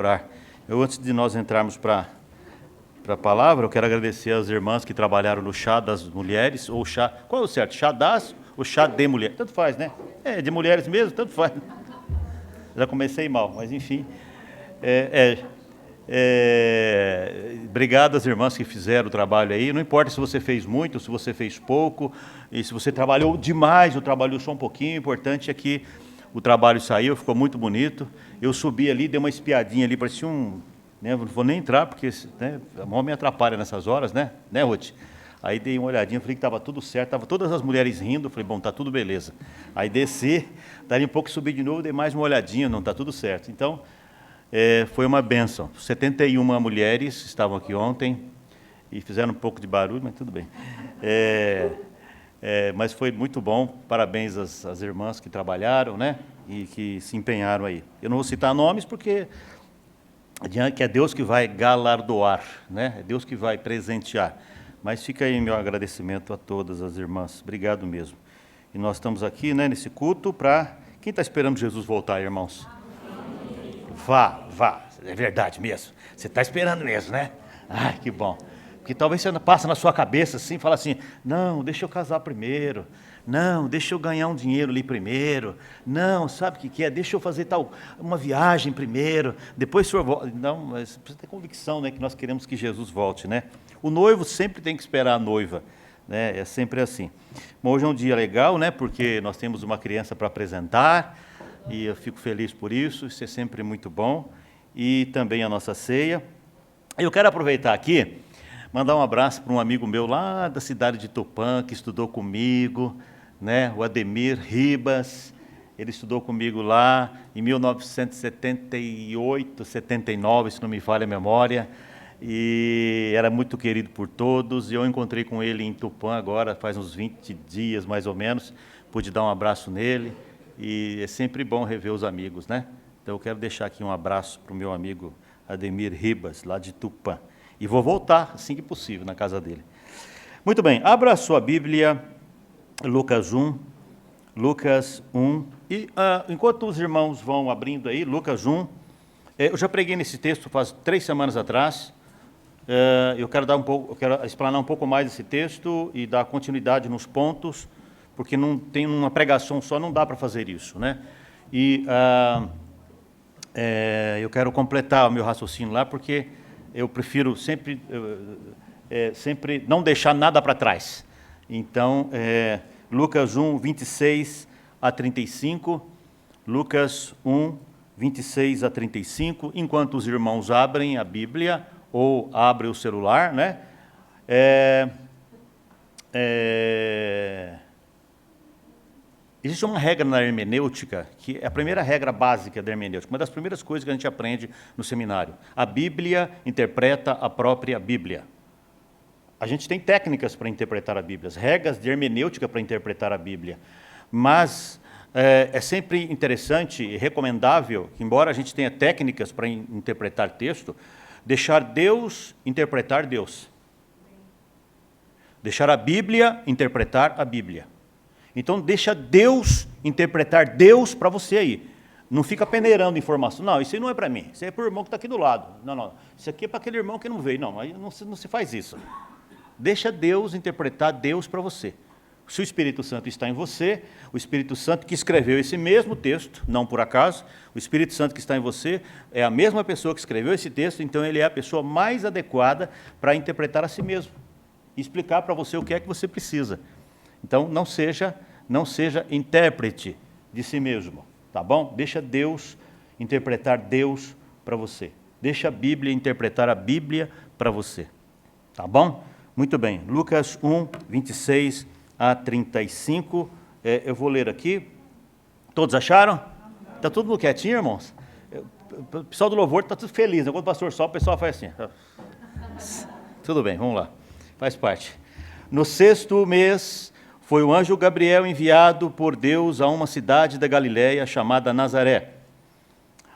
orar. Antes de nós entrarmos para a palavra, eu quero agradecer às irmãs que trabalharam no chá das mulheres, ou chá, qual é o certo? Chá das ou chá de mulher? Tanto faz, né? É, de mulheres mesmo, tanto faz. Já comecei mal, mas enfim. Obrigado às irmãs que fizeram o trabalho aí. Não importa se você fez muito, se você fez pouco, e se você trabalhou demais ou trabalhou só um pouquinho, o importante é que o trabalho saiu, ficou muito bonito. Eu subi ali, dei uma espiadinha ali, parecia um... Né, não vou nem entrar, porque né, a mão me atrapalha nessas horas, né, Ruth? Aí dei uma olhadinha, falei que estava tudo certo, estavam todas as mulheres rindo, falei, bom, está tudo beleza. Aí desci, dali um pouco, subi de novo, dei mais uma olhadinha, não, está tudo certo. Então, foi uma bênção. 71 mulheres estavam aqui ontem, e fizeram um pouco de barulho, mas tudo bem. Mas foi muito bom, parabéns às irmãs que trabalharam, né, e que se empenharam aí. Eu não vou citar nomes, porque que é Deus que vai galardoar, né, é Deus que vai presentear. Mas fica aí meu agradecimento a todas as irmãs, obrigado mesmo. E nós estamos aqui, né, nesse culto para... Quem está esperando Jesus voltar, irmãos? Vá, é verdade mesmo, você está esperando mesmo, né? Ai, que bom. Porque talvez você passa na sua cabeça assim, fala assim, não, deixa eu casar primeiro, não, deixa eu ganhar um dinheiro ali primeiro, não, sabe o que é? Deixa eu fazer uma viagem primeiro, depois o senhor volta. Não, mas precisa ter convicção, né, que nós queremos que Jesus volte, né? O noivo sempre tem que esperar a noiva, né? É sempre assim. Bom, hoje é um dia legal, né, porque nós temos uma criança para apresentar, e eu fico feliz por isso é sempre muito bom, e também a nossa ceia. Eu quero aproveitar aqui, mandar um abraço para um amigo meu lá da cidade de Tupã, que estudou comigo, né, o Ademir Ribas. Ele estudou comigo lá em 1978, 79, se não me falha a memória, e era muito querido por todos. Eu encontrei com ele em Tupã agora, faz uns 20 dias mais ou menos, pude dar um abraço nele, e é sempre bom rever os amigos, né? Então eu quero deixar aqui um abraço para o meu amigo Ademir Ribas, lá de Tupã. E vou voltar, assim que possível, na casa dele. Muito bem, abra a sua Bíblia, Lucas 1. E enquanto os irmãos vão abrindo aí, Lucas 1, eu já preguei nesse texto faz 3 semanas atrás. Eu quero explanar um pouco mais esse texto e dar continuidade nos pontos, porque não tem uma pregação só, não dá para fazer isso, né? E eu quero completar o meu raciocínio lá, porque eu prefiro sempre não deixar nada para trás. Então, Lucas 1, 26 a 35, Lucas 1, 26 a 35, enquanto os irmãos abrem a Bíblia, ou abrem o celular, né? Existe uma regra na hermenêutica, que é a primeira regra básica da hermenêutica, uma das primeiras coisas que a gente aprende no seminário. A Bíblia interpreta a própria Bíblia. A gente tem técnicas para interpretar a Bíblia, as regras de hermenêutica para interpretar a Bíblia. Mas é sempre interessante e recomendável, que embora a gente tenha técnicas para interpretar texto, deixar Deus interpretar Deus. Deixar a Bíblia interpretar a Bíblia. Então, deixa Deus interpretar Deus para você aí. Não fica peneirando informação. Não, isso aí não é para mim. Isso aí é para o irmão que está aqui do lado. Não. Isso aqui é para aquele irmão que não veio. Não, aí não se faz isso. Deixa Deus interpretar Deus para você. Se o Espírito Santo está em você, o Espírito Santo que escreveu esse mesmo texto, não por acaso, o Espírito Santo que está em você é a mesma pessoa que escreveu esse texto, então ele é a pessoa mais adequada para interpretar a si mesmo. E explicar para você o que é que você precisa. Então, não seja intérprete de si mesmo, tá bom? Deixa Deus interpretar Deus para você. Deixa a Bíblia interpretar a Bíblia para você, tá bom? Muito bem, Lucas 1, 26 a 35, eu vou ler aqui. Todos acharam? Está todo mundo quietinho, irmãos? O pessoal do louvor está tudo feliz, né? Quando o pastor sobe, o pessoal faz assim. Tudo bem, vamos lá, faz parte. No 6º mês, foi o anjo Gabriel enviado por Deus a uma cidade da Galiléia chamada Nazaré,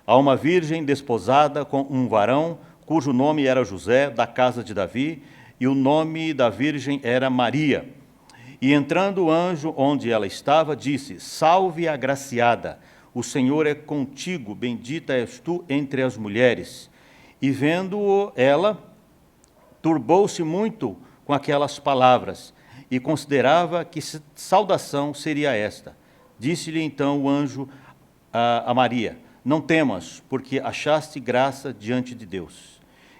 a uma virgem desposada com um varão, cujo nome era José, da casa de Davi, e o nome da virgem era Maria. E entrando o anjo onde ela estava, disse: Salve, agraciada, o Senhor é contigo, bendita és tu entre as mulheres. E vendo-o ela, turbou-se muito com aquelas palavras, e considerava que saudação seria esta. Disse-lhe então o anjo a Maria: não temas, porque achaste graça diante de Deus.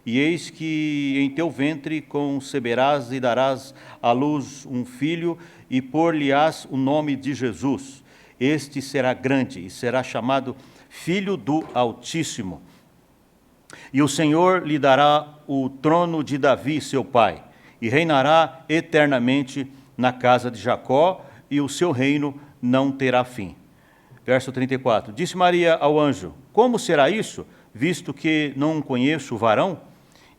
E eis que em teu ventre conceberás e darás à luz um filho, e por-lhe-ás o nome de Jesus. Este será grande e será chamado Filho do Altíssimo. E o Senhor lhe dará o trono de Davi, seu pai, e reinará eternamente na casa de Jacó, e o seu reino não terá fim. Verso 34. Disse Maria ao anjo: como será isso, visto que não conheço o varão?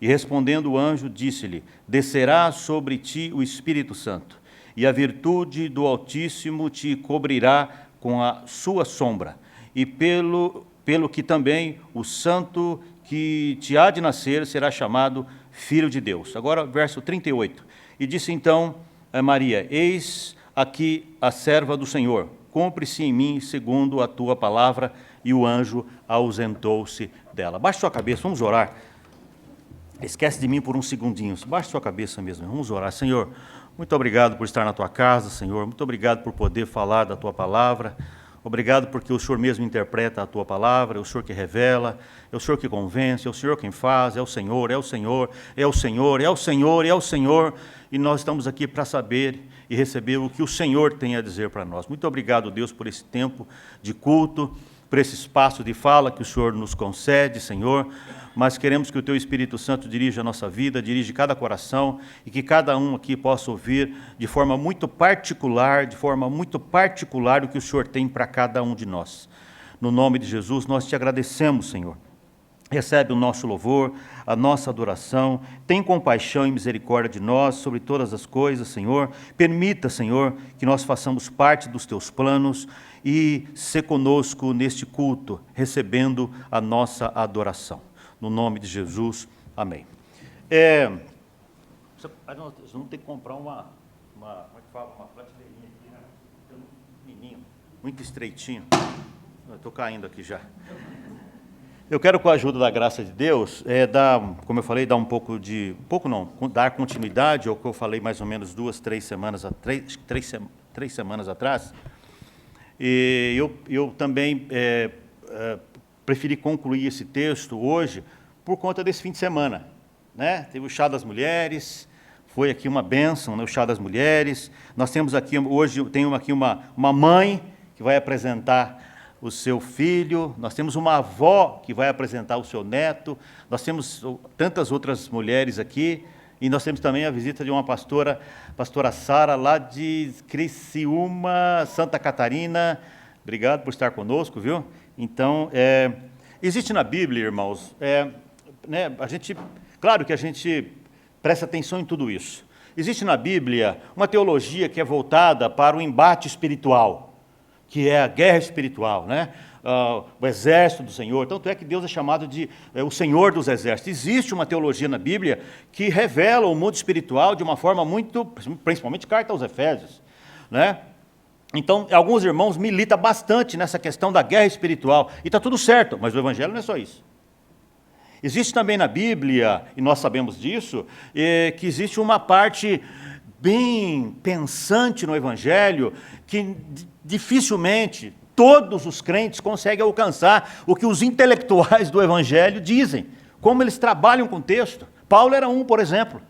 E respondendo o anjo, disse-lhe: descerá sobre ti o Espírito Santo, e a virtude do Altíssimo te cobrirá com a sua sombra, e pelo que também o santo que te há de nascer será chamado Filho de Deus. Agora, verso 38. E disse então a Maria: eis aqui a serva do Senhor, cumpre-se em mim segundo a tua palavra. E o anjo ausentou-se dela. Baixe sua cabeça, vamos orar. Esquece de mim por uns segundinhos. Baixe sua cabeça mesmo, vamos orar. Senhor, muito obrigado por estar na tua casa, Senhor. Muito obrigado por poder falar da tua palavra. Obrigado porque o Senhor mesmo interpreta a tua palavra, é o Senhor que revela, é o Senhor que convence, é o Senhor quem faz, é o Senhor, é o Senhor, é o Senhor, é o Senhor, é o Senhor. E nós estamos aqui para saber e receber o que o Senhor tem a dizer para nós. Muito obrigado, Deus, por esse tempo de culto, por esse espaço de fala que o Senhor nos concede, Senhor. Mas queremos que o Teu Espírito Santo dirija a nossa vida, dirija cada coração, e que cada um aqui possa ouvir de forma muito particular, o que o Senhor tem para cada um de nós. No nome de Jesus, nós te agradecemos, Senhor. Recebe o nosso louvor, a nossa adoração, tem compaixão e misericórdia de nós sobre todas as coisas, Senhor. Permita, Senhor, que nós façamos parte dos Teus planos e se conosco neste culto, recebendo a nossa adoração. No nome de Jesus, amém. Nós vamos ter que comprar uma prateleirinha aqui, né? Pequenininho, muito estreitinho. Estou caindo aqui já. Eu quero, com a ajuda da graça de Deus, como eu falei, dar dar continuidade ao que eu falei mais ou menos 3 semanas atrás. E eu também preferi concluir esse texto hoje por conta desse fim de semana, né? Teve o Chá das Mulheres, foi aqui uma bênção, né? O Chá das Mulheres. Nós temos aqui, hoje, uma mãe que vai apresentar o seu filho, nós temos uma avó que vai apresentar o seu neto, nós temos tantas outras mulheres aqui, e nós temos também a visita de uma pastora Sara, lá de Criciúma, Santa Catarina. Obrigado por estar conosco, viu? Então, existe na Bíblia, irmãos, claro que a gente presta atenção em tudo isso. Existe na Bíblia uma teologia que é voltada para o embate espiritual, que é a guerra espiritual, né? O exército do Senhor. Tanto é que Deus é chamado de o Senhor dos exércitos. Existe uma teologia na Bíblia que revela o mundo espiritual de uma forma principalmente carta aos Efésios, né? Então, alguns irmãos militam bastante nessa questão da guerra espiritual, e está tudo certo, mas o Evangelho não é só isso. Existe também na Bíblia, e nós sabemos disso, que existe uma parte bem pensante no Evangelho, que dificilmente todos os crentes conseguem alcançar o que os intelectuais do Evangelho dizem, como eles trabalham com o texto. Paulo era por exemplo.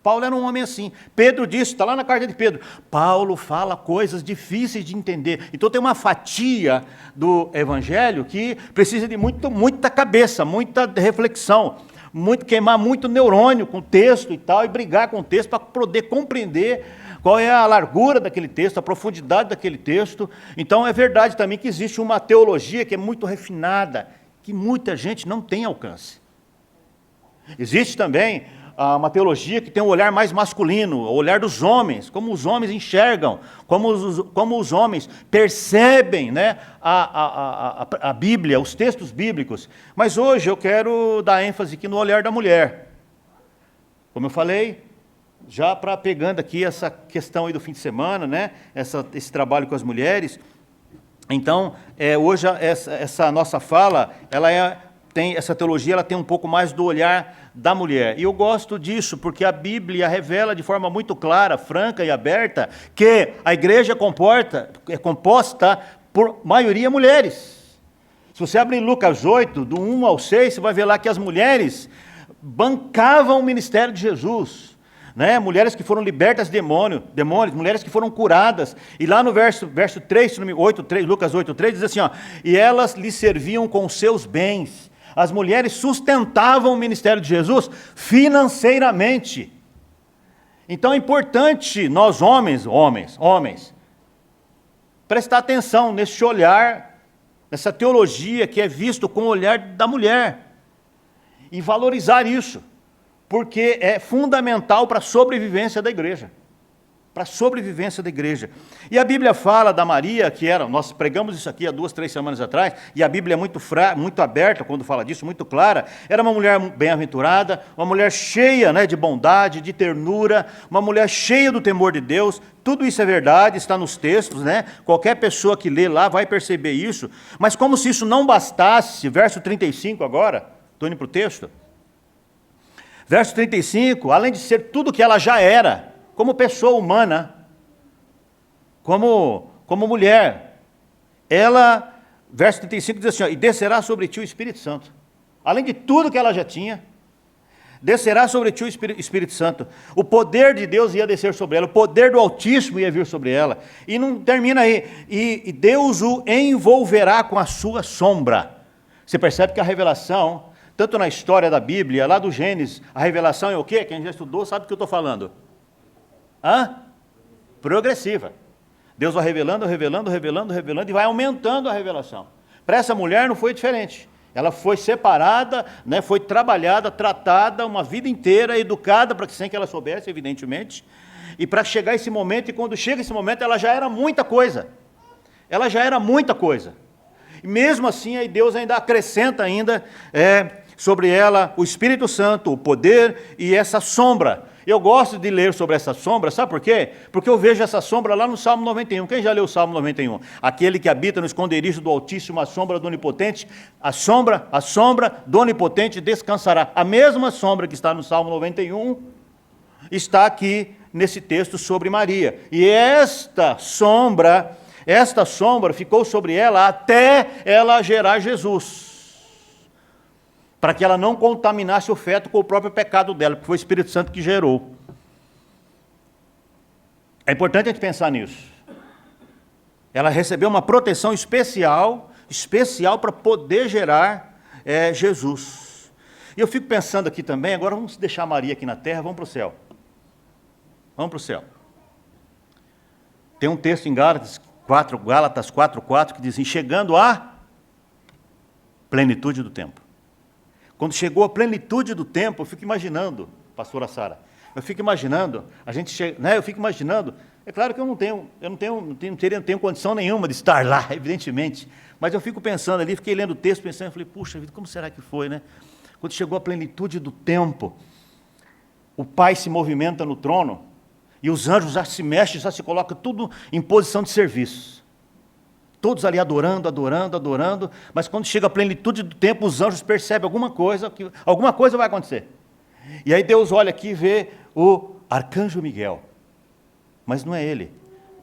Paulo era um homem assim. Pedro disse, está lá na carta de Pedro, Paulo fala coisas difíceis de entender. Então tem uma fatia do Evangelho que precisa de muita cabeça, muita reflexão, queimar muito neurônio com o texto e tal, e brigar com o texto para poder compreender qual é a largura daquele texto, a profundidade daquele texto. Então é verdade também que existe uma teologia que é muito refinada, que muita gente não tem alcance. Existe também uma teologia que tem um olhar mais masculino, o olhar dos homens, como os homens enxergam, como os homens percebem, né, a Bíblia, os textos bíblicos. Mas hoje eu quero dar ênfase aqui no olhar da mulher. Como eu falei, já pegando aqui essa questão aí do fim de semana, né, esse trabalho com as mulheres, Então, hoje essa nossa fala, essa teologia ela tem um pouco mais do olhar da mulher. E eu gosto disso, porque a Bíblia revela de forma muito clara, franca e aberta, que a igreja é composta por maioria mulheres. Se você abrir Lucas 8, do 1 ao 6, você vai ver lá que as mulheres bancavam o ministério de Jesus. Né? Mulheres que foram libertas de demônios, mulheres que foram curadas. E lá no verso 3, Lucas 8:3 diz assim, ó, e elas lhe serviam com seus bens. As mulheres sustentavam o ministério de Jesus financeiramente. Então é importante nós homens, prestar atenção nesse olhar, nessa teologia que é visto com o olhar da mulher. E valorizar isso. Porque é fundamental para a sobrevivência da igreja. Para a sobrevivência da igreja. E a Bíblia fala da Maria, nós pregamos isso aqui há 2, 3 semanas atrás, e a Bíblia é muito aberta quando fala disso, muito clara. Era uma mulher bem-aventurada, uma mulher cheia, né, de bondade, de ternura, uma mulher cheia do temor de Deus. Tudo isso é verdade, está nos textos, né? Qualquer pessoa que lê lá vai perceber isso. Mas como se isso não bastasse, verso 35 agora, estou indo para o texto. Verso 35, além de ser tudo que ela já era, como pessoa humana, como mulher, ela, verso 35 diz assim, ó, e descerá sobre ti o Espírito Santo. Além de tudo que ela já tinha, descerá sobre ti o Espírito Santo. O poder de Deus ia descer sobre ela, o poder do Altíssimo ia vir sobre ela. E não termina aí, e Deus o envolverá com a sua sombra. Você percebe que a revelação, tanto na história da Bíblia, lá do Gênesis, a revelação é o quê? Quem já estudou sabe o que eu estou falando. Progressiva. Deus vai revelando e vai aumentando a revelação. Para essa mulher não foi diferente. Ela foi separada, né, foi trabalhada, tratada uma vida inteira, educada para que sem que ela soubesse, evidentemente. E para chegar esse momento, e quando chega esse momento, ela já era muita coisa. Ela já era muita coisa. E mesmo assim, aí Deus ainda acrescenta sobre ela o Espírito Santo, o poder e essa sombra. Eu gosto de ler sobre essa sombra, sabe por quê? Porque eu vejo essa sombra lá no Salmo 91. Quem já leu o Salmo 91? Aquele que habita no esconderijo do Altíssimo, a sombra do Onipotente, a sombra do Onipotente descansará. A mesma sombra que está no Salmo 91 está aqui nesse texto sobre Maria. E esta sombra ficou sobre ela até ela gerar Jesus. Para que ela não contaminasse o feto com o próprio pecado dela, porque foi o Espírito Santo que gerou. É importante a gente pensar nisso. Ela recebeu uma proteção especial para poder gerar Jesus. E eu fico pensando aqui também, agora vamos deixar Maria aqui na terra, vamos para o céu. Vamos para o céu. Tem um texto em Gálatas 4:4, que diz assim, chegando à plenitude do tempo. Quando chegou a plenitude do tempo, eu fico imaginando, pastora Sara, é claro que eu não tenho condição nenhuma de estar lá, evidentemente, mas eu fico pensando ali, fiquei lendo o texto, pensando, falei, puxa vida, como será que foi, né? Quando chegou a plenitude do tempo, o Pai se movimenta no trono, e os anjos já se mexem, já se colocam tudo em posição de serviço. Todos ali adorando, mas quando chega a plenitude do tempo, os anjos percebem alguma coisa vai acontecer. E aí Deus olha aqui e vê o arcanjo Miguel. Mas não é ele,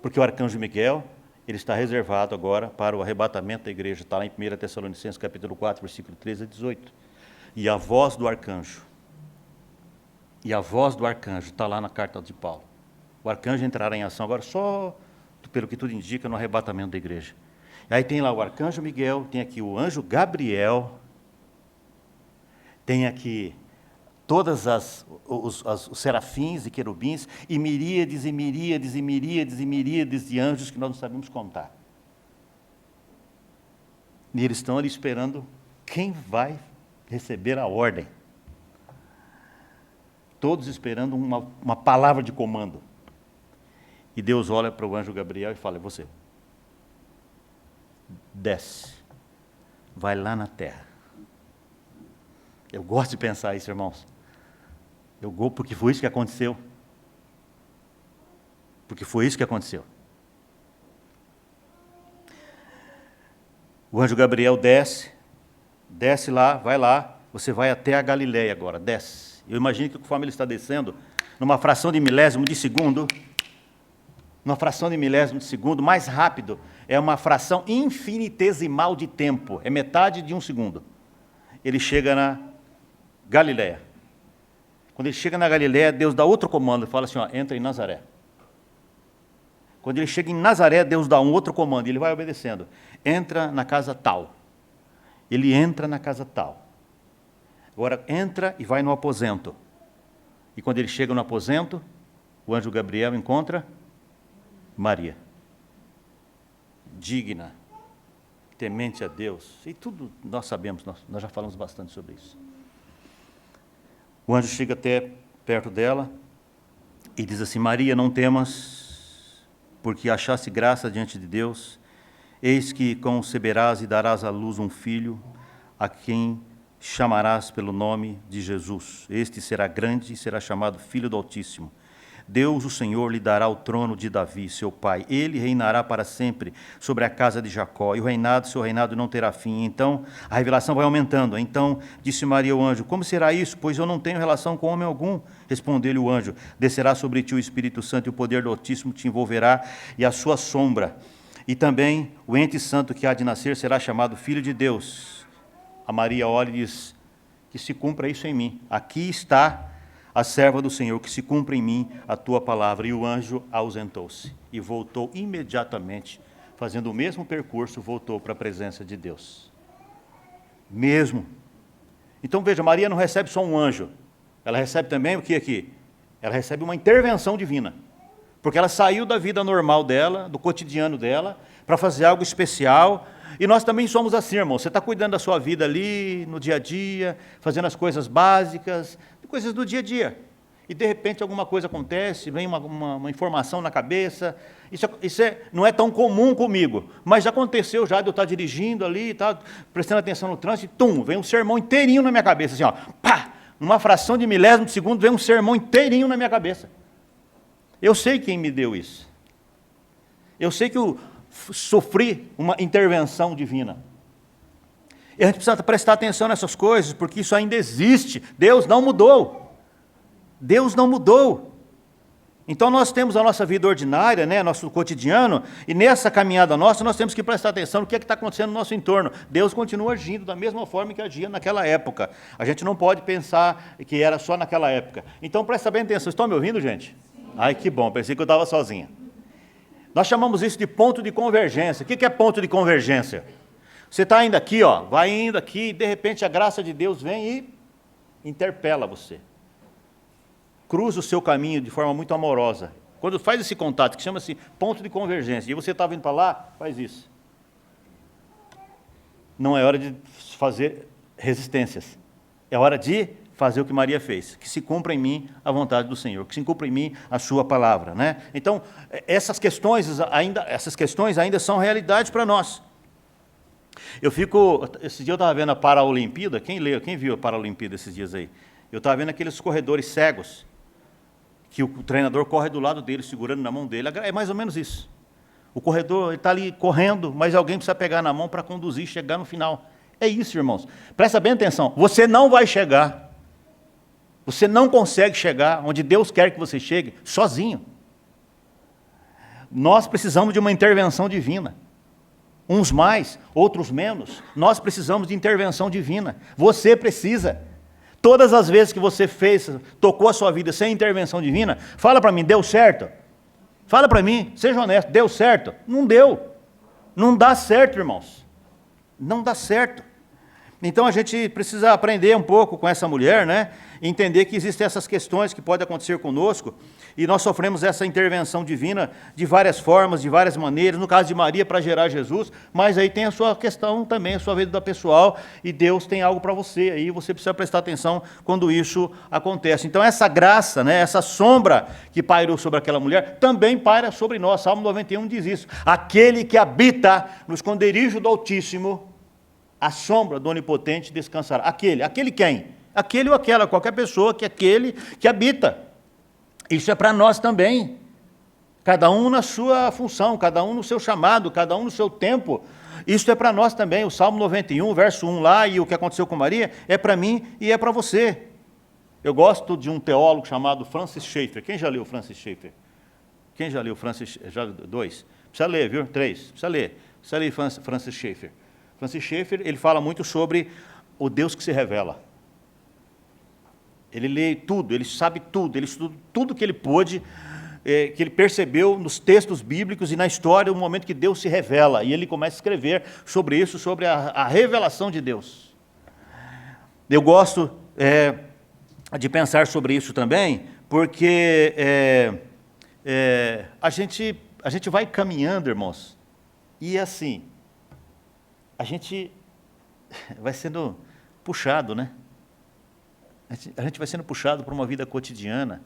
porque o arcanjo Miguel, ele está reservado agora para o arrebatamento da igreja, está lá em 1 Tessalonicenses capítulo 4, versículo 13 a 18. E a voz do arcanjo está lá na carta de Paulo. O arcanjo entrará em ação agora só, pelo que tudo indica, no arrebatamento da igreja. Aí tem lá o arcanjo Miguel, tem aqui o anjo Gabriel, tem aqui todas os serafins e querubins, e miríades de anjos que nós não sabemos contar. E eles estão ali esperando quem vai receber a ordem. Todos esperando uma palavra de comando. E Deus olha para o anjo Gabriel e fala, é você. Desce, vai lá na terra. Eu gosto de pensar isso, irmãos. Porque foi isso que aconteceu. O anjo Gabriel desce lá, vai lá, você vai até a Galileia agora, desce. Eu imagino que conforme ele está descendo, numa fração de milésimo de segundo, mais rápido, é uma fração infinitesimal de tempo, é metade de um segundo. Ele chega na Galileia. Quando ele chega na Galileia, Deus dá outro comando, fala assim, ó, entra em Nazaré. Quando ele chega em Nazaré, Deus dá um outro comando, e ele vai obedecendo. Entra na casa tal. Ele entra na casa tal. Agora, entra e vai no aposento. E quando ele chega no aposento, o anjo Gabriel encontra Maria. Digna, temente a Deus. E tudo nós sabemos, nós já falamos bastante sobre isso. O anjo chega até perto dela e diz assim, Maria, não temas, porque achaste graça diante de Deus, eis que conceberás e darás à luz um filho, a quem chamarás pelo nome de Jesus. Este será grande e será chamado Filho do Altíssimo. Deus, o Senhor, lhe dará o trono de Davi, seu pai. Ele reinará para sempre sobre a casa de Jacó, e seu reinado não terá fim. Então, a revelação vai aumentando. Então, disse Maria ao anjo, como será isso? Pois eu não tenho relação com homem algum. Respondeu-lhe o anjo, descerá sobre ti o Espírito Santo, e o poder do Altíssimo te envolverá, e a sua sombra. E também o ente santo que há de nascer será chamado Filho de Deus. A Maria olha e diz, que se cumpra isso em mim. Aqui está a serva do Senhor, que se cumpra em mim a tua palavra. E o anjo ausentou-se e voltou imediatamente, fazendo o mesmo percurso, voltou para a presença de Deus. Mesmo. Então veja, Maria não recebe só um anjo, ela recebe também o que aqui? Ela recebe uma intervenção divina, porque ela saiu da vida normal dela, do cotidiano dela, para fazer algo especial. E nós também somos assim, irmão. Você está cuidando da sua vida ali, no dia a dia, fazendo as coisas básicas, coisas do dia a dia. E de repente alguma coisa acontece, vem uma informação na cabeça. Isso não é tão comum comigo, mas já aconteceu já de eu estar dirigindo ali, prestando atenção no trânsito, e vem um sermão inteirinho na minha cabeça, assim, ó, pá, numa fração de milésimo de segundo, vem um sermão inteirinho na minha cabeça. Eu sei quem me deu isso. Eu sei que eu sofri uma intervenção divina. E a gente precisa prestar atenção nessas coisas, porque isso ainda existe. Deus não mudou. Deus não mudou. Então nós temos a nossa vida ordinária, né, nosso cotidiano, e nessa caminhada nossa nós temos que prestar atenção no que está acontecendo no nosso entorno. Deus continua agindo da mesma forma que agia naquela época. A gente não pode pensar que era só naquela época. Então presta bem atenção. Estão me ouvindo, gente? Ai, que bom, pensei que eu estava sozinha. Nós chamamos isso de ponto de convergência. O que é ponto de convergência? Você está indo aqui, ó, vai indo aqui, e de repente a graça de Deus vem e interpela você. Cruza o seu caminho de forma muito amorosa. Quando faz esse contato, que chama-se ponto de convergência, e você está vindo para lá, faz isso. Não é hora de fazer resistências. É hora de fazer o que Maria fez. Que se cumpra em mim a vontade do Senhor, que se cumpra em mim a sua palavra, né? Então, essas questões ainda são realidade para nós. Esse dia eu estava vendo a Paralimpíada, quem viu a Paralimpíada esses dias aí? Eu estava vendo aqueles corredores cegos, que o treinador corre do lado dele, segurando na mão dele, é mais ou menos isso. O corredor está ali correndo, mas alguém precisa pegar na mão para conduzir e chegar no final. É isso, irmãos. Presta bem atenção, você não vai chegar, você não consegue chegar onde Deus quer que você chegue, sozinho. Nós precisamos de uma intervenção divina. Uns mais, outros menos. Nós precisamos de intervenção divina. Você precisa. Todas as vezes que você tocou a sua vida sem intervenção divina, fala para mim, deu certo? Fala para mim, seja honesto, deu certo? Não deu. Não dá certo, irmãos. Não dá certo. Então a gente precisa aprender um pouco com essa mulher, né? Entender que existem essas questões que podem acontecer conosco, e nós sofremos essa intervenção divina de várias formas, de várias maneiras, no caso de Maria para gerar Jesus, mas aí tem a sua questão também, a sua vida pessoal, e Deus tem algo para você, aí você precisa prestar atenção quando isso acontece. Então essa graça, né, essa sombra que pairou sobre aquela mulher, também paira sobre nós. Salmo 91 diz isso: aquele que habita no esconderijo do Altíssimo, a sombra do Onipotente descansará. Aquele quem? Aquele ou aquela, qualquer pessoa, que aquele que habita. Isso é para nós também. Cada um na sua função, cada um no seu chamado, cada um no seu tempo. isso é para nós também. O Salmo 91, verso 1 lá, e o que aconteceu com Maria, é para mim e é para você. Eu gosto de um teólogo chamado Francis Schaeffer. Quem já leu Francis Schaeffer? Quem já leu Francis? Já, 2? Precisa ler, viu? 3. Precisa ler Francis Schaeffer. Francis Schaeffer, ele fala muito sobre o Deus que se revela. Ele lê tudo, ele sabe tudo, ele estuda tudo que ele pôde, que ele percebeu nos textos bíblicos e na história, o momento que Deus se revela. E ele começa a escrever sobre isso, sobre a revelação de Deus. Eu gosto de pensar sobre isso também, porque a gente vai caminhando, irmãos, e assim, a gente vai sendo puxado, né? A gente vai sendo puxado para uma vida cotidiana,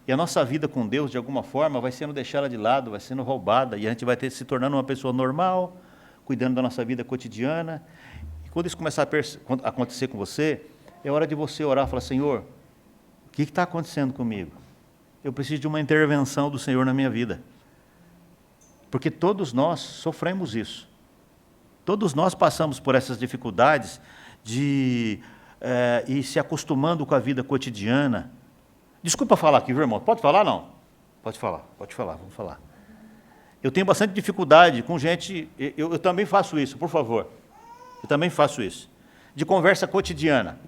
e a nossa vida com Deus, de alguma forma, vai sendo deixada de lado, vai sendo roubada, e a gente vai se tornando uma pessoa normal, cuidando da nossa vida cotidiana. E quando isso começar a acontecer com você, é hora de você orar e falar: Senhor, o que está acontecendo comigo? Eu preciso de uma intervenção do Senhor na minha vida. Porque todos nós sofremos isso. Todos nós passamos por essas dificuldades de ir se acostumando com a vida cotidiana. Desculpa falar aqui, viu, irmão? Pode falar, não? Pode falar, vamos falar. Eu tenho bastante dificuldade com gente, eu também faço isso, por favor. Eu também faço isso. De conversa cotidiana.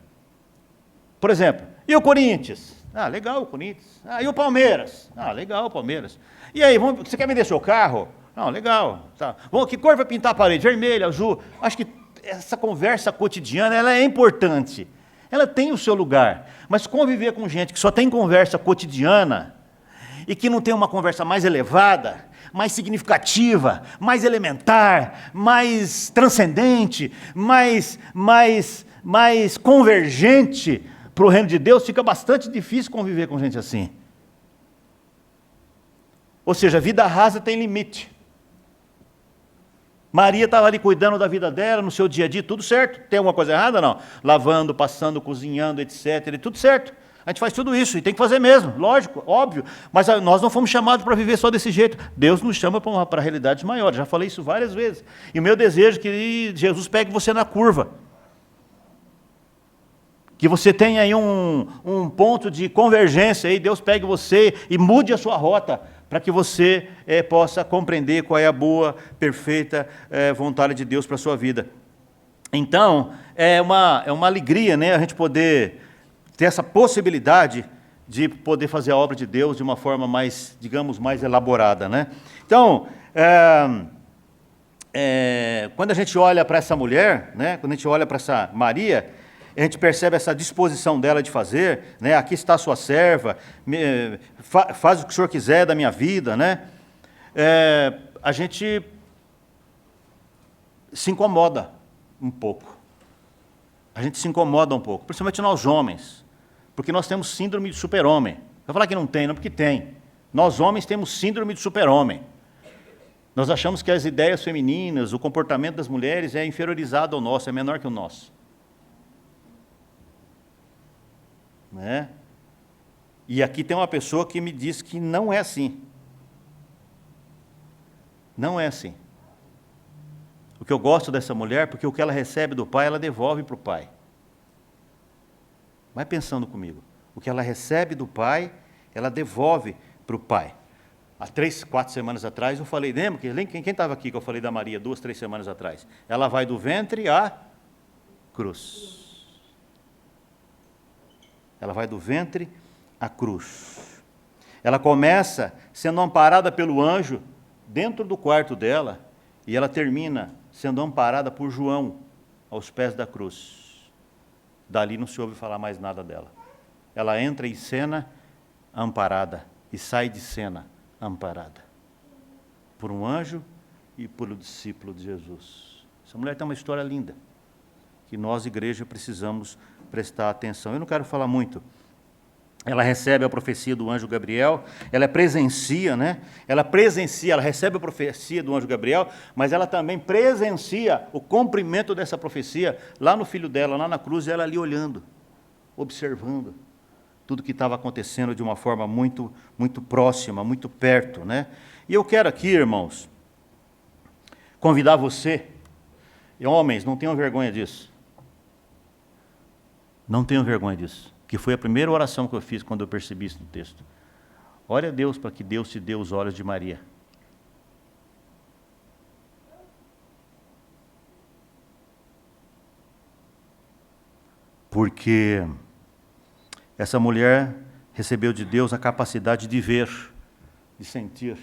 Por exemplo, e o Corinthians? Ah, legal o Corinthians. Ah, e o Palmeiras? Ah, legal o Palmeiras. E aí, você quer vender seu carro? Não, legal. Tá. Bom, que cor vai pintar a parede? Vermelho, azul. Acho que essa conversa cotidiana, ela é importante. Ela tem o seu lugar. Mas conviver com gente que só tem conversa cotidiana e que não tem uma conversa mais elevada, mais significativa, mais elementar, mais transcendente, mais convergente para o reino de Deus, fica bastante difícil conviver com gente assim. Ou seja, a vida rasa tem limite. Maria estava ali cuidando da vida dela, no seu dia a dia, tudo certo. Tem alguma coisa errada? Não. Lavando, passando, cozinhando, etc. Tudo certo. A gente faz tudo isso, e tem que fazer mesmo, lógico, óbvio. Mas nós não fomos chamados para viver só desse jeito. Deus nos chama para realidades maiores. Já falei isso várias vezes. E o meu desejo é que Jesus pegue você na curva. Que você tenha aí um ponto de convergência, aí Deus pegue você e mude a sua rota, para que você possa compreender qual é a boa, perfeita vontade de Deus para a sua vida. Então, é uma alegria, né, a gente poder ter essa possibilidade de poder fazer a obra de Deus de uma forma mais, digamos, mais elaborada, né? Então, quando a gente olha para essa mulher, né, quando a gente olha para essa Maria, a gente percebe essa disposição dela de fazer, né? Aqui está a sua serva, faz o que o Senhor quiser da minha vida, né? A gente se incomoda um pouco. A gente se incomoda um pouco, principalmente nós homens, porque nós temos síndrome de super-homem. Vai falar que não tem, não, porque tem. Nós homens temos síndrome de super-homem. Nós achamos que as ideias femininas, o comportamento das mulheres é inferiorizado ao nosso, é menor que o nosso. Né? E aqui tem uma pessoa que me diz que não é assim. Não é assim. O que eu gosto dessa mulher, porque o que ela recebe do pai, ela devolve para o pai. Vai pensando comigo. O que ela recebe do pai, ela devolve para o pai. Há 3, 4 semanas atrás eu falei, lembra? Quem estava aqui que eu falei da Maria 2, 3 semanas atrás? Ela vai do ventre à cruz. Ela vai do ventre à cruz. Ela começa sendo amparada pelo anjo dentro do quarto dela e ela termina sendo amparada por João aos pés da cruz. Dali não se ouve falar mais nada dela. Ela entra em cena amparada e sai de cena amparada por um anjo e por um discípulo de Jesus. Essa mulher tem uma história linda que nós, igreja, precisamos prestar atenção. Eu não quero falar muito. Ela recebe a profecia do anjo Gabriel, ela presencia, né? Ela recebe a profecia do anjo Gabriel, mas ela também presencia o cumprimento dessa profecia lá no filho dela, lá na cruz, ela ali olhando, observando tudo que estava acontecendo de uma forma muito, muito próxima, muito perto, né? E eu quero aqui, irmãos, convidar você, e homens, não tenham vergonha disso. Não tenham vergonha disso. Que foi a primeira oração que eu fiz quando eu percebi isso no texto. Ore a Deus para que Deus te dê os olhos de Maria. Porque essa mulher recebeu de Deus a capacidade de ver, de sentir,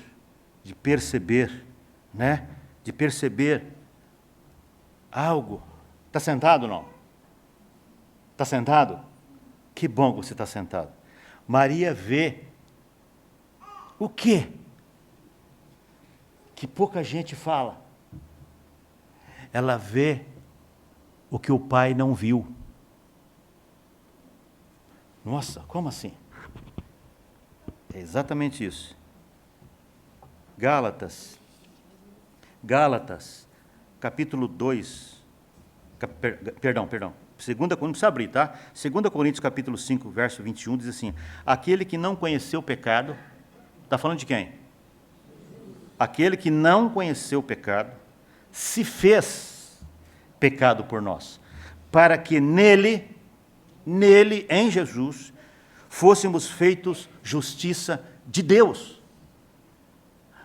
de perceber, né? De perceber algo. Está sentado ou não? Está sentado? Que bom que você está sentado. Maria vê o quê? Que pouca gente fala. Ela vê o que o pai não viu. Nossa, como assim? É exatamente isso. Gálatas, capítulo 2, perdão, 2 Coríntios, não precisa abrir, tá? 2 Coríntios, capítulo 5, verso 21, diz assim, aquele que não conheceu o pecado, está falando de quem? Aquele que não conheceu o pecado, se fez pecado por nós, para que nele, em Jesus, fôssemos feitos justiça de Deus.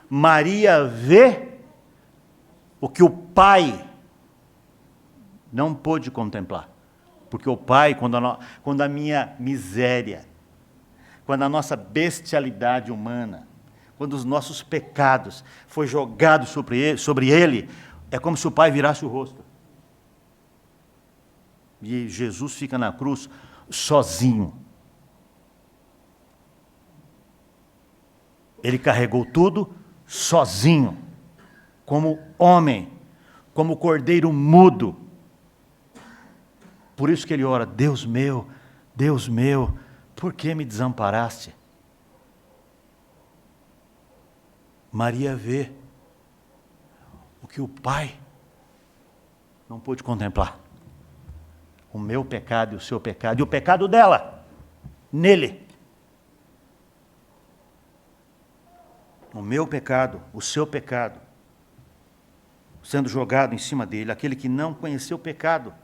Maria vê o que o Pai não pôde contemplar. Porque o Pai, quando a minha miséria, quando a nossa bestialidade humana, quando os nossos pecados foi jogado sobre ele, é como se o Pai virasse o rosto. E Jesus fica na cruz sozinho. Ele carregou tudo sozinho, como homem, como cordeiro mudo. Por isso que ele ora, Deus meu, por que me desamparaste? Maria vê o que o Pai não pôde contemplar. O meu pecado e o seu pecado, e o pecado dela, nele. O meu pecado, o seu pecado, sendo jogado em cima dele, aquele que não conheceu o pecado,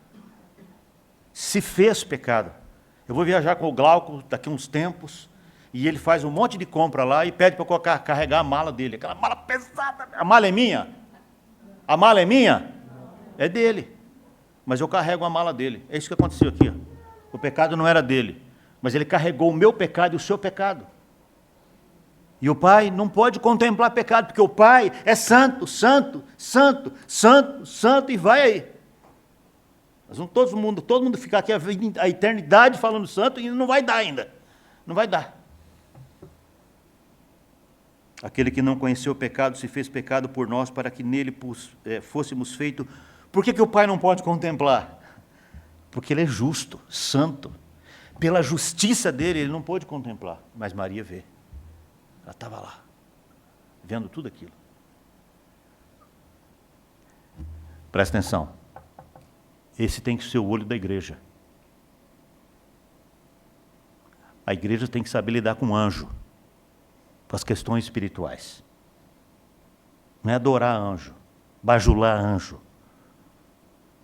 se fez pecado. Eu vou viajar com o Glauco daqui a uns tempos, e ele faz um monte de compra lá e pede para eu carregar a mala dele. Aquela mala pesada. A mala é minha? A mala é minha? É dele. Mas eu carrego a mala dele. É isso que aconteceu aqui. Ó. O pecado não era dele, mas ele carregou o meu pecado e o seu pecado. E o Pai não pode contemplar pecado, porque o Pai é santo, santo, santo, santo, santo, e vai aí. Nós vamos todo mundo ficar aqui a eternidade falando santo, e não vai dar ainda. Não vai dar. Aquele que não conheceu o pecado se fez pecado por nós, para que nele fôssemos feitos. Por que o Pai não pode contemplar? Porque ele é justo, santo. Pela justiça dele, ele não pôde contemplar. Mas Maria vê. Ela estava lá, vendo tudo aquilo. Presta atenção. Esse tem que ser o olho da igreja. A igreja tem que saber lidar com anjo, com as questões espirituais. Não é adorar anjo, bajular anjo.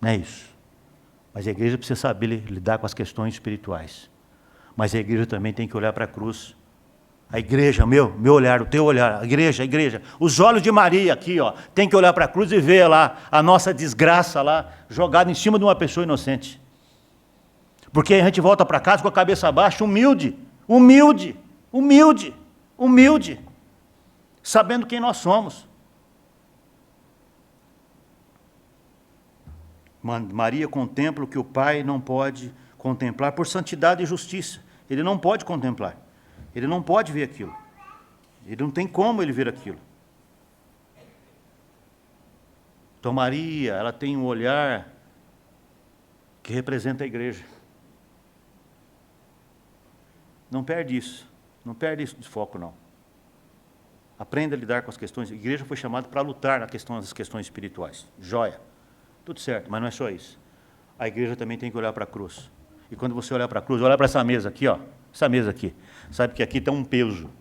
Não é isso. Mas a igreja precisa saber lidar com as questões espirituais. Mas a igreja também tem que olhar para a cruz. A igreja, meu olhar, o teu olhar, a igreja. Os olhos de Maria aqui, ó, tem que olhar para a cruz e ver lá a nossa desgraça lá, jogada em cima de uma pessoa inocente. Porque a gente volta para casa com a cabeça baixa, humilde, sabendo quem nós somos. Maria contempla o que o Pai não pode contemplar por santidade e justiça. Ele não pode contemplar. Ele não pode ver aquilo. Ele não tem como ele ver aquilo. Então Maria, ela tem um olhar que representa a igreja. Não perde isso. Não perde isso de foco, não. Aprenda a lidar com as questões. A igreja foi chamada para lutar nas questões espirituais. Joia. Tudo certo, mas não é só isso. A igreja também tem que olhar para a cruz. E quando você olhar para a cruz, olhar para essa mesa aqui, ó. Essa mesa aqui. Sabe que aqui tem um peso.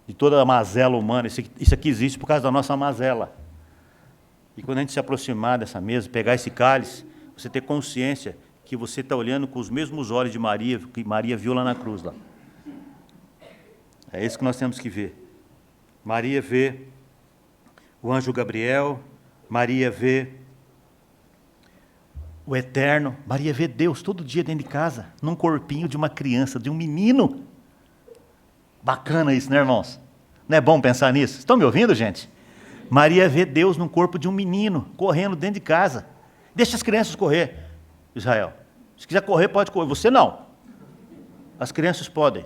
De toda a mazela humana. Isso aqui existe por causa da nossa mazela. E quando a gente se aproximar dessa mesa, pegar esse cálice, você ter consciência que você está olhando com os mesmos olhos de Maria, que Maria viu lá na cruz. Lá. É isso que nós temos que ver. Maria vê o anjo Gabriel, Maria vê o Eterno, Maria vê Deus todo dia dentro de casa, num corpinho de uma criança, de um menino. Bacana isso, né, irmãos? Não é bom pensar nisso? Estão me ouvindo, gente? Maria vê Deus no corpo de um menino, correndo dentro de casa. Deixa as crianças correr, Israel. Se quiser correr, pode correr. Você não. As crianças podem.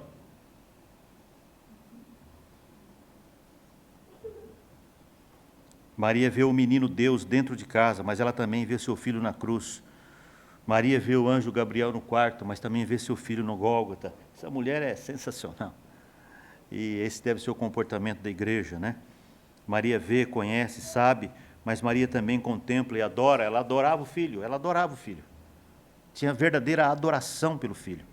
Maria vê o menino Deus dentro de casa, mas ela também vê seu filho na cruz. Maria vê o anjo Gabriel no quarto, mas também vê seu filho no Gólgota. Essa mulher é sensacional. E esse deve ser o comportamento da igreja, né? Maria vê, conhece, sabe, mas Maria também contempla e adora. Ela adorava o filho, ela adorava o filho. Tinha verdadeira adoração pelo filho.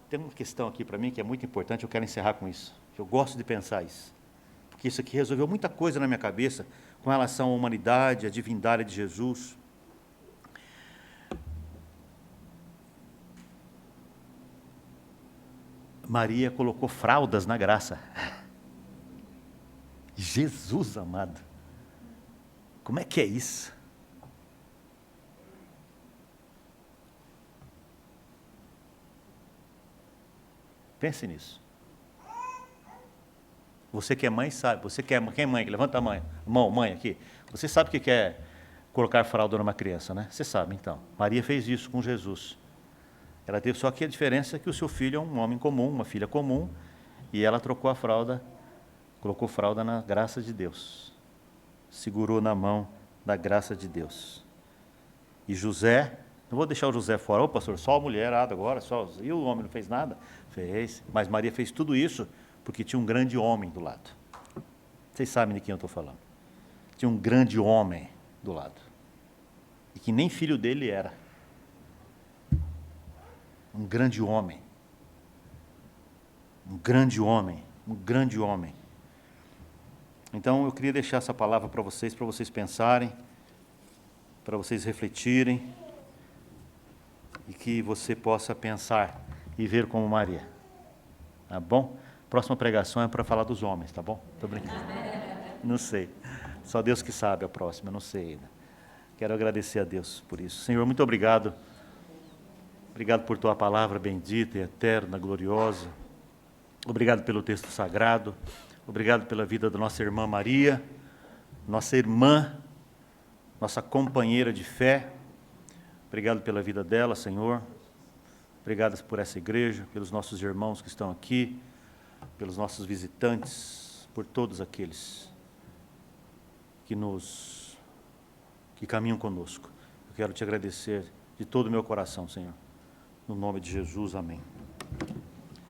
Tem uma questão aqui para mim que é muito importante, eu quero encerrar com isso. Eu gosto de pensar isso. Porque isso aqui resolveu muita coisa na minha cabeça com relação à humanidade, à divindade de Jesus. Maria colocou fraldas na graça. Jesus amado. Como é que é isso? Pense nisso. Você que é mãe sabe. Você que é mãe? Levanta a mãe aqui. Você sabe o que é colocar fralda numa criança, né? Você sabe, então. Maria fez isso com Jesus. Ela teve só que a diferença é que o seu filho é um homem comum, uma filha comum, e ela trocou a fralda, colocou fralda na graça de Deus. Segurou na mão da graça de Deus. E José, não vou deixar o José fora. Ô pastor, só a mulherada agora, e o homem não fez nada? Fez, mas Maria fez tudo isso porque tinha um grande homem do lado. Vocês sabem de quem eu estou falando. Tinha um grande homem do lado. E que nem filho dele era. Um grande homem. Um grande homem. Um grande homem. Então eu queria deixar essa palavra para vocês pensarem, para vocês refletirem, e que você possa pensar e ver como Maria. Tá bom? Próxima pregação é para falar dos homens, tá bom? Estou brincando. Não sei. Só Deus que sabe a próxima, não sei ainda. Quero agradecer a Deus por isso. Senhor, muito obrigado. Obrigado por tua palavra bendita e eterna, gloriosa. Obrigado pelo texto sagrado. Obrigado pela vida da nossa irmã Maria, nossa irmã, nossa companheira de fé. Obrigado pela vida dela, Senhor. Obrigado por essa igreja, pelos nossos irmãos que estão aqui, pelos nossos visitantes, por todos aqueles que caminham conosco. Eu quero te agradecer de todo o meu coração, Senhor. No nome de Jesus, amém.